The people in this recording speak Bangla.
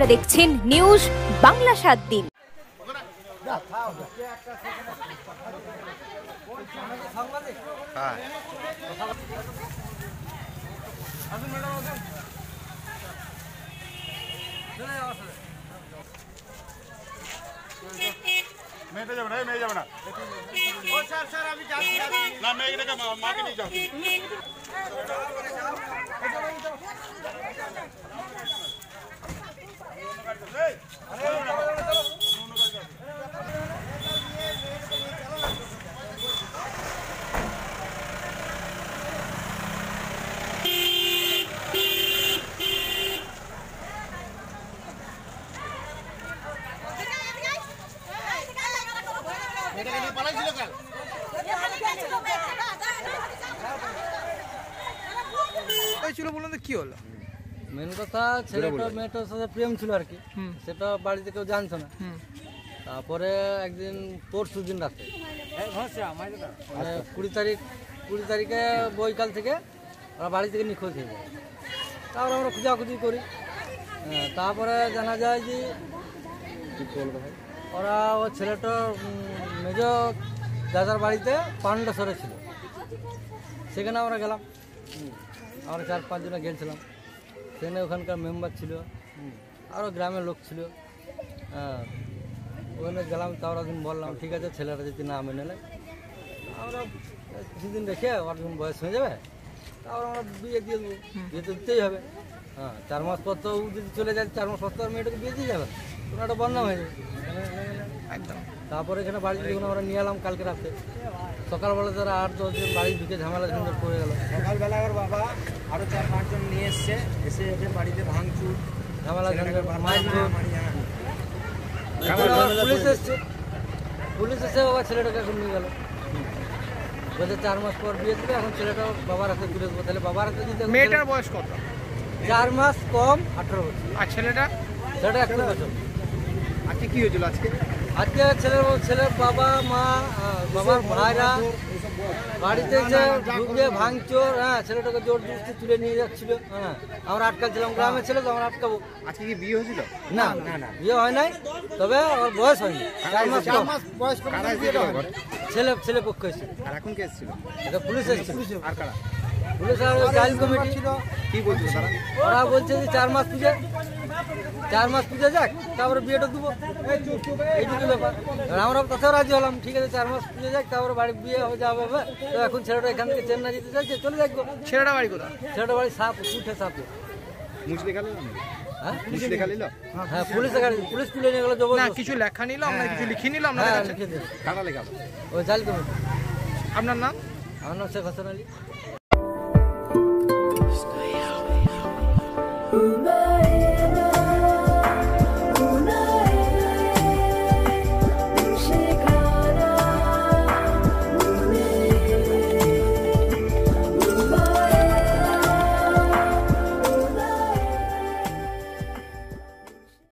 আপনারা দেখছেন নিউজ বাংলা 7 দিন। মেয়েটা যাবে না, মেয়ে যাবে না। ও স্যার স্যার আমি যাচ্ছি না, মেয়েটাকে মাকে নিয়ে যাও। কি হলো মেন কথা ছেলেটা মেয়েটার সাথে প্রেম ছিল আর কি, সেটা বাড়িতে কেউ জানতো না। তারপরে একদিন পরশু দিন রাতে 20 তারিখে বৈকাল থেকে ওরা বাড়ি থেকে নিখোঁজ হয়ে যায়। তারপরে আমরা খোঁজাখুঁজি করি, তারপরে জানা যায় যে ওরা ও ছেলেটা মেজ দাদার বাড়িতে পান্ডেশ্বরে ছিল। সেখানে আমরা গেলাম, আমরা 4-5 জনে গেছিলাম। সেখানে ওখানকার মেম্বার ছিল, আরও গ্রামের লোক ছিল। ওখানে গেলাম, তারপর দিন বললাম ঠিক আছে ছেলেটা যদি না মেনে নেয় আমরা কিছুদিন রেখে ওর যখন বয়স হয়ে যাবে তারপর আমরা বিয়ে দিয়ে দেবো। বিয়ে তো দিতেই হবে। 4 মাস পর তো যদি চলে যায়, 4 মাস পর তো আর মেয়েটাকে বিয়ে দিয়ে যাবে, কোনো একটা বদনাম হয়ে যাবে একদম। তারপরে এখানে বাড়িতে যখন আমরা নিয়ে এলাম কালকে রাতে, সকালবেলা তারা 8-10 জন বাড়ি ঢুকে ঝামেলা ঝঞ্ঝট পড়ে গেল। সকালবেলা ওর বাবা আরো 4-5 জন নিয়ে এসে এদের বাড়িতে ভাঙচুর ঝামেলা ঝঞ্ঝট পুলিশ এসছে। পুলিশ এসে বাবা ছেলেটাকে এখন নিয়ে গেল, বলছে 4 মাস পর বিয়ে দেবে, এখন ছেলেটা বাবার হাতে তুলে দেবো। তাহলে বাবার হাতে দিতে মেয়েটার বয়স কত? 4 মাস কম 18 বছর। আর ছেলেটা 21 বছর। আজকে কি হয়েছিল? আজকে ছেলের বাবা মা বাবার ভাইরা বাড়িতে এসে ঢুকে ভাঙচোর, ছেলেটাকে জোর জবরদস্তি তুলে নিয়ে যাচ্ছিল। আমরা আটকাচ্ছিলাম, গ্রামের ছেলে তো আমরা আটকাবো। আজকে কি বিয়ে হয়েছিল? না বিয়ে হয় নাই, তবে ওর বয়স হয়নি। 4 মাস বয়স। ছেলে পক্ষ এসেছিল। আর এখন কে এসেছিল? পুলিশ এসেছিল। আর কারা? পুলিশ আর গাইল কমিটি ছিল। কি বলছিল তারা? ওরা বলছে যে 4 মাস পুজো যাক, তারপরে বিয়েটা দেবো, এইটুকু ব্যাপার। আমরা তাতেও রাজি হলাম, ঠিক আছে 4 মাস পুজো যাক, তারপরে বাড়ি বিয়ে হয়ে যাবে। তো এখন ছেলেটা এখান থেকে চেন্নাই যেতে চাইছে, চলে যাক। ছেলেটা বাড়ি কোথায়? ছেলেটা বাড়ি সাপে। হ্যাঁ পুলিশ তুলে নিয়ে গেল। কিছু লেখা নিল, আমরা কিছু লিখে নিলাম। ওই জাল কমিটি। আপনার নাম? আমার নাম শেখ হাসান আলী।